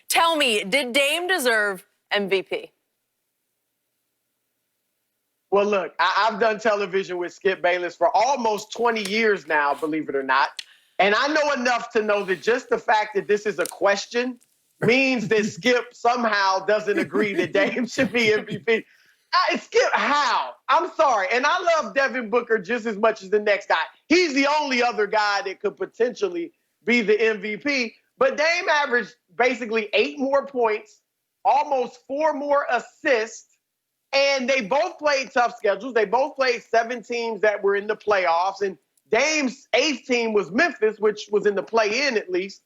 Tell me, did Dame deserve MVP? Well, look, I've done television with Skip Bayless for almost 20 years now, believe it or not. And I know enough to know that just the fact that this is a question means that Skip somehow doesn't agree that Dame should be MVP. Skip, how? I'm sorry. And I love Devin Booker just as much as the next guy. He's the only other guy that could potentially be the MVP. But Dame averaged basically 8 more points, almost 4 more assists. And they both played tough schedules. They both played 7 teams that were in the playoffs. And Dame's 8th team was Memphis, which was in the play-in at least.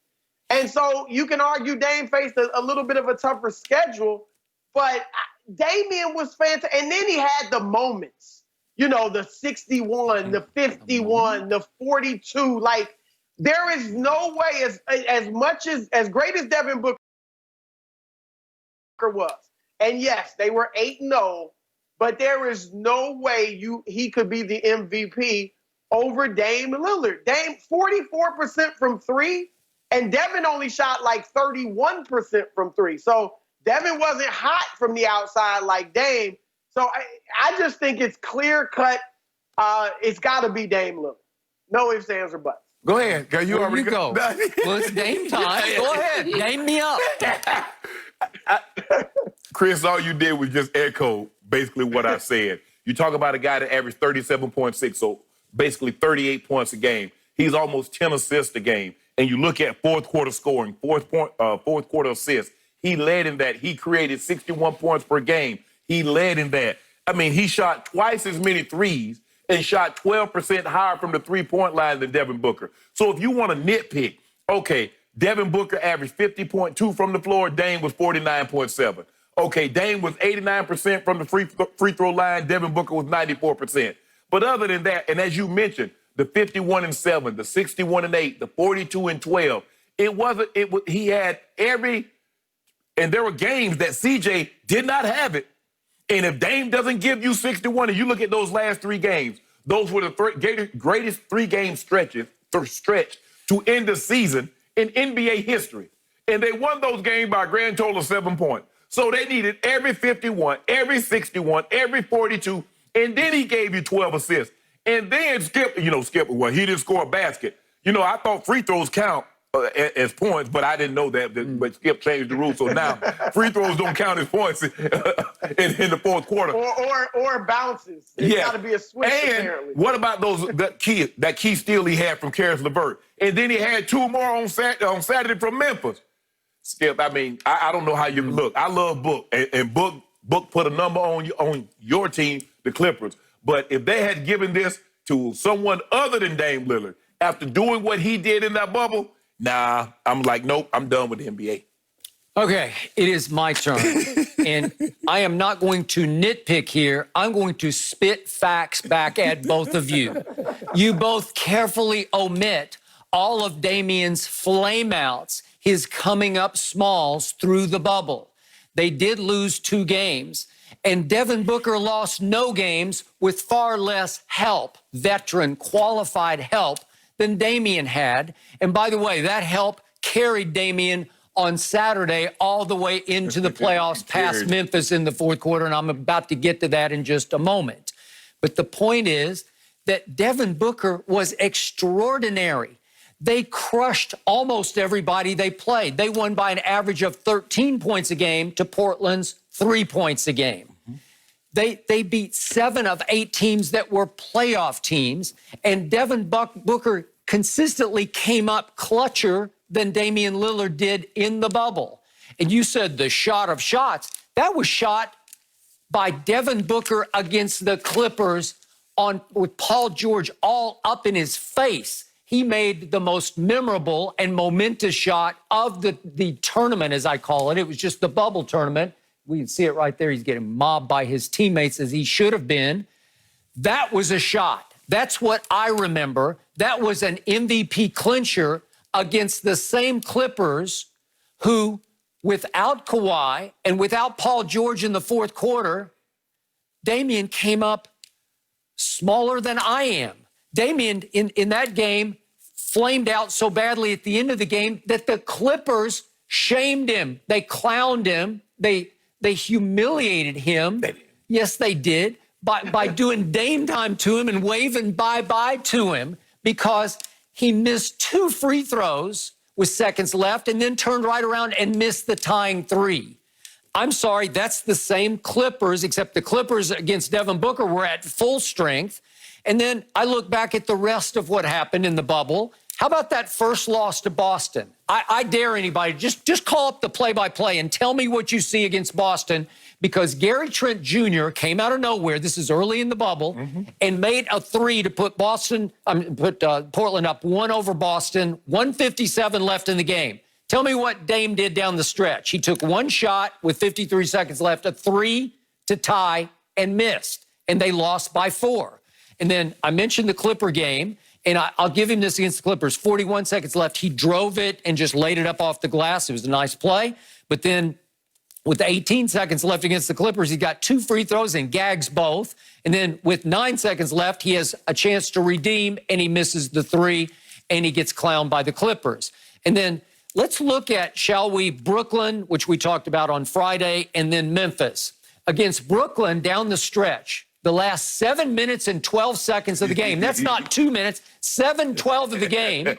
And so you can argue Dame faced a little bit of a tougher schedule. But Damian was fantastic. And then he had the moments. You know, the 61, the 51, the 42. Like, there is no way, as great as Devin Booker was, and yes, they were 8-0, but there is no way he could be the MVP over Dame Lillard. Dame, 44% from 3, and Devin only shot like 31% from 3. So Devin wasn't hot from the outside like Dame. So I just think it's clear-cut. It's got to be Dame Lillard. No ifs, ands, or buts. Go ahead, girl. You already go. Well, it's Dame time. Go ahead. Name me up. Chris, all you did was just echo basically what I said. You talk about a guy that averaged 37.6, so basically 38 points a game. He's almost 10 assists a game. And you look at fourth quarter scoring, fourth quarter assists. He led in that. He created 61 points per game. He led in that. I mean, he shot twice as many threes and shot 12% higher from the three-point line than Devin Booker. So if you want to nitpick, okay, Devin Booker averaged 50.2 from the floor. Dame was 49.7. Okay, Dame was 89% from the free throw line. Devin Booker was 94%. But other than that, and as you mentioned, the 51-7, the 61-8, the 42-12, he had every, and there were games that CJ did not have it. And if Dame doesn't give you 61, and you look at those last 3 games, those were the greatest 3-game stretch to end the season in NBA history. And they won those games by a grand total of 7 points. So they needed every 51, every 61, every 42, and then he gave you 12 assists. And then Skip, well, he didn't score a basket. I thought free throws count as points, but I didn't know that. But Skip changed the rules, so now free throws don't count as points in the fourth quarter. Or bounces. It's got to be a switch, apparently. What about that key steal he had from Karis LeVert? And then he had 2 more on Saturday from Memphis. Skip, I mean, I don't know how you look. I love Book, and Book put a number on your team, the Clippers. But if they had given this to someone other than Dame Lillard, after doing what he did in that bubble, nah, I'm like, nope, I'm done with the NBA. Okay, it is my turn. And I am not going to nitpick here. I'm going to spit facts back at both of you. You both carefully omit all of Damian's flameouts, his coming up smalls through the bubble. They did lose 2 games. And Devin Booker lost no games with far less help, veteran, qualified help, than Damian had. And by the way, that help carried Damian on Saturday all the way into the playoffs past Memphis in the fourth quarter, and I'm about to get to that in just a moment. But the point is that Devin Booker was extraordinary. They crushed almost everybody they played. They won by an average of 13 points a game to Portland's 3 points a game. They beat 7 of 8 teams that were playoff teams, and Devin Booker consistently came up clutcher than Damian Lillard did in the bubble. And you said the shot of shots. That was shot by Devin Booker against the Clippers with Paul George all up in his face. He made the most memorable and momentous shot of the tournament, as I call it. It was just the bubble tournament. We can see it right there. He's getting mobbed by his teammates, as he should have been. That was a shot. That's what I remember. That was an MVP clincher against the same Clippers who, without Kawhi and without Paul George in the fourth quarter, Damian came up smaller than I am. Damian, in that game, flamed out so badly at the end of the game that the Clippers shamed him. They clowned him. They humiliated him. Yes, they did. By doing Dame time to him and waving bye-bye to him because he missed 2 free throws with seconds left and then turned right around and missed the tying 3. I'm sorry, that's the same Clippers, except the Clippers against Devin Booker were at full strength. And then I look back at the rest of what happened in the bubble. How about that first loss to Boston? I dare anybody, just call up the play-by-play and tell me what you see against Boston, because Gary Trent Jr. came out of nowhere, this is early in the bubble, and made a 3 to put Portland up 1 over Boston, 1:57 left in the game. Tell me what Dame did down the stretch. He took 1 shot with 53 seconds left, a 3 to tie, and missed, and they lost by 4. And then I mentioned the Clipper game, and I'll give him this against the Clippers. 41 seconds left. He drove it and just laid it up off the glass. It was a nice play. But then with 18 seconds left against the Clippers, he got 2 free throws and gags both. And then with 9 seconds left, he has a chance to redeem, and he misses the 3, and he gets clowned by the Clippers. And then let's look at, shall we, Brooklyn, which we talked about on Friday, and then Memphis. Against Brooklyn down the stretch, the last 7 minutes and 12 seconds of the game. That's not 2 minutes, 7:12 of the game.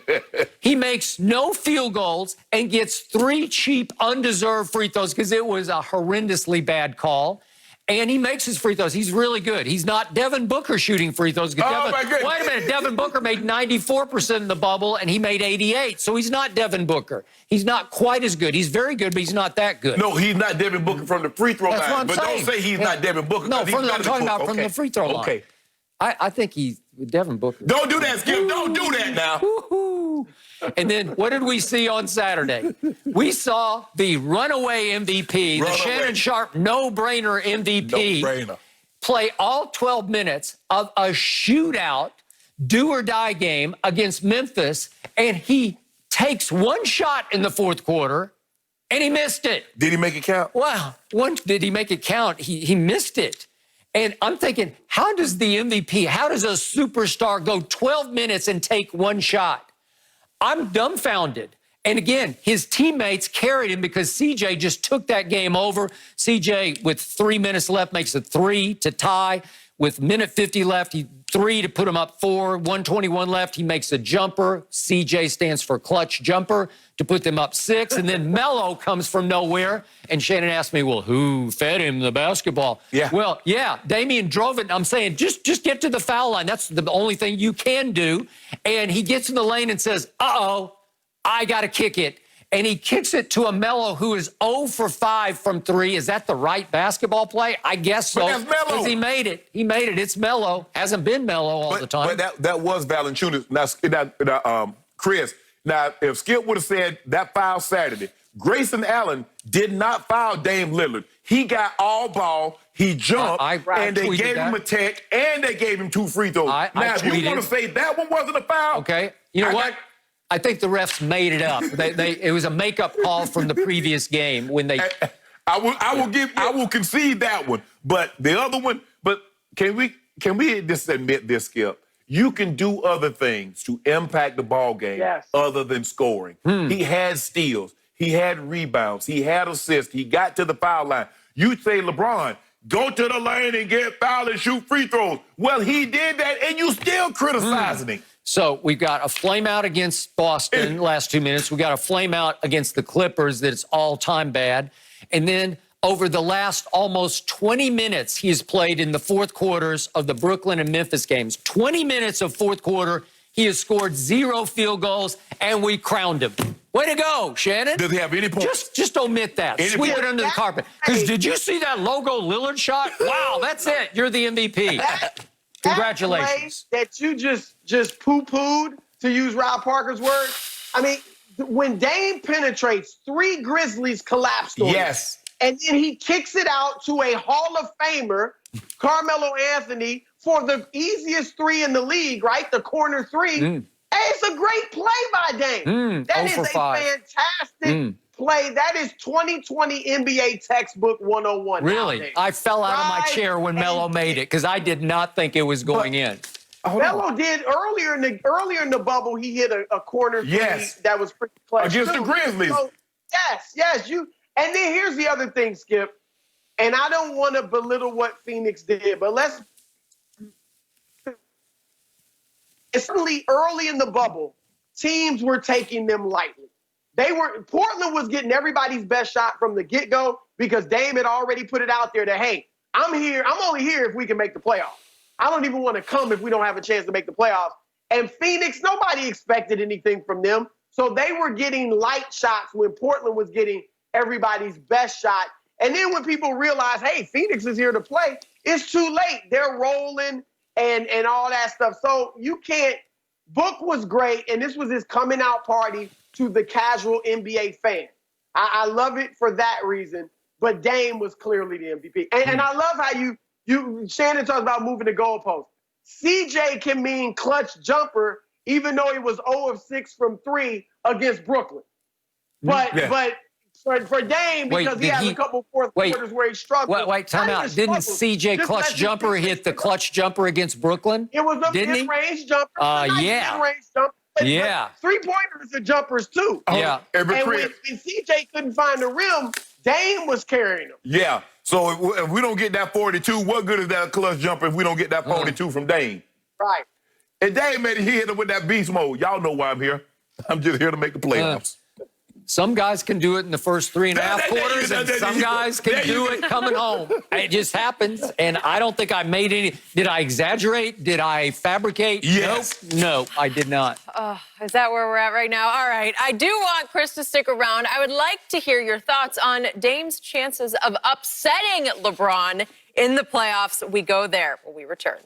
He makes no field goals and gets 3 cheap, undeserved free throws because it was a horrendously bad call. And he makes his free throws. He's really good. He's not Devin Booker shooting free throws. My goodness. Wait a minute. Devin Booker made 94% in the bubble, and he made 88. So he's not Devin Booker. He's not quite as good. He's very good, but he's not that good. No, he's not Devin Booker from the free throw That's line. what I'm But saying. don't say he's not Devin Booker. No, He's I'm better than talking about Booker. from the free throw line. Okay. I think he's Devin Booker. Don't do that, Skip. Don't do that now. Woo-hoo. And then what did we see on Saturday? We saw the runaway MVP, the Shannon Sharp no-brainer MVP, No-brainer. play all 12 minutes of a shootout, do-or-die game against Memphis, and he takes 1 shot in the 4th quarter, and he missed it. Did he make it count? Wow. Did he make it count? He missed it. And I'm thinking, how does the MVP, how does a superstar go 12 minutes and take 1 shot? I'm dumbfounded. And again, his teammates carried him because CJ just took that game over. CJ, with 3 minutes left, makes a 3 to tie. With minute 50 left, 3 to put him up 4. 1:21 left, he makes a jumper. CJ stands for clutch jumper to put them up 6. And then Melo comes from nowhere. And Shannon asked me, well, who fed him the basketball? Yeah. Well, yeah, Damian drove it. And I'm saying, just get to the foul line. That's the only thing you can do. And he gets in the lane and says, uh-oh, I got to kick it. And he kicks it to a Melo who is 0 for 5 from 3. Is that the right basketball play? I guess so. But that's Melo. Because he made it. He made it. It's Melo. Hasn't been Melo all the time. But that was Valanciunas. Now, Chris, now, if Skip would have said that foul Saturday, Grayson Allen did not foul Dame Lillard. He got all ball, he jumped, and they gave him a tech, and they gave him 2 free throws. Now, if you want to say that one wasn't a foul. Okay. You know what? I think the refs made it up. It was a makeup call from the previous game when they. I will concede that one, but the other one. But can we just admit this, Skip? You can do other things to impact the ball game other than scoring. He had steals, he had rebounds, he had assists, he got to the foul line. You say, LeBron, go to the lane and get fouled and shoot free throws. Well, he did that, and you still criticizing him. So we've got a flame out against Boston last 2 minutes. We got a flame out against the Clippers that it's all-time bad. And then over the last almost 20 minutes he has played in the 4th quarters of the Brooklyn and Memphis games. 20 minutes of 4th quarter, he has scored 0 field goals, and we crowned him. Way to go, Shannon. Does he have any points? Just omit that. Sweep it under the carpet. Because did you see that logo Lillard shot? Wow, that's it. You're the MVP. Congratulations. That play that you just poo-pooed, to use Rob Parker's word. I mean, when Dame penetrates, 3 Grizzlies collapsed on him. And then he kicks it out to a Hall of Famer, Carmelo Anthony, for the easiest 3 in the league, right? The corner 3. Hey, it's a great play by Dame. That is a fantastic play. That is 2020 NBA textbook 101. Really? Nowadays. I fell out of my chair when Melo made it because I did not think it was going in. Melo did earlier in the bubble. He hit a corner 3 that was pretty clutch against the Grizzlies. Yes. And then here's the other thing, Skip. And I don't want to belittle what Phoenix did, but certainly early in the bubble, teams were taking them lightly. Portland was getting everybody's best shot from the get-go because Dame had already put it out there that, hey, I'm only here if we can make the playoffs. I don't even want to come if we don't have a chance to make the playoffs. And Phoenix, nobody expected anything from them. So they were getting light shots when Portland was getting everybody's best shot. And then when people realize, hey, Phoenix is here to play, it's too late. They're rolling and all that stuff. So you can't. Book was great, and this was his coming out party to the casual NBA fan. I love it for that reason, but Dame was clearly the MVP. And I love how Shannon talks about moving the goalpost. CJ can mean clutch jumper, even though he was 0 of 6 from 3 against Brooklyn. But for Dame, because he has a couple fourth quarters where he struggled. Wait, time out. Didn't CJ clutch jumper hit the clutch jumper against Brooklyn? It was a mid-range jumper. Mid-range jumper. But three-pointers are jumpers, too. Yeah. And when CJ couldn't find the rim, Dame was carrying him. Yeah. So if we don't get that 42, what good is that clutch jumper if we don't get that 42 from Dame? Right. And Dame he hit him with that beast mode. Y'all know why I'm here. I'm just here to make the playoffs. Some guys can do it in the first 3.5 quarters, and some guys can do it coming home. It just happens, and I don't think I made any. Did I exaggerate? Did I fabricate? Yes. Nope. No, I did not. Is that where we're at right now? All right. I do want Chris to stick around. I would like to hear your thoughts on Dame's chances of upsetting LeBron in the playoffs. We go there when we return.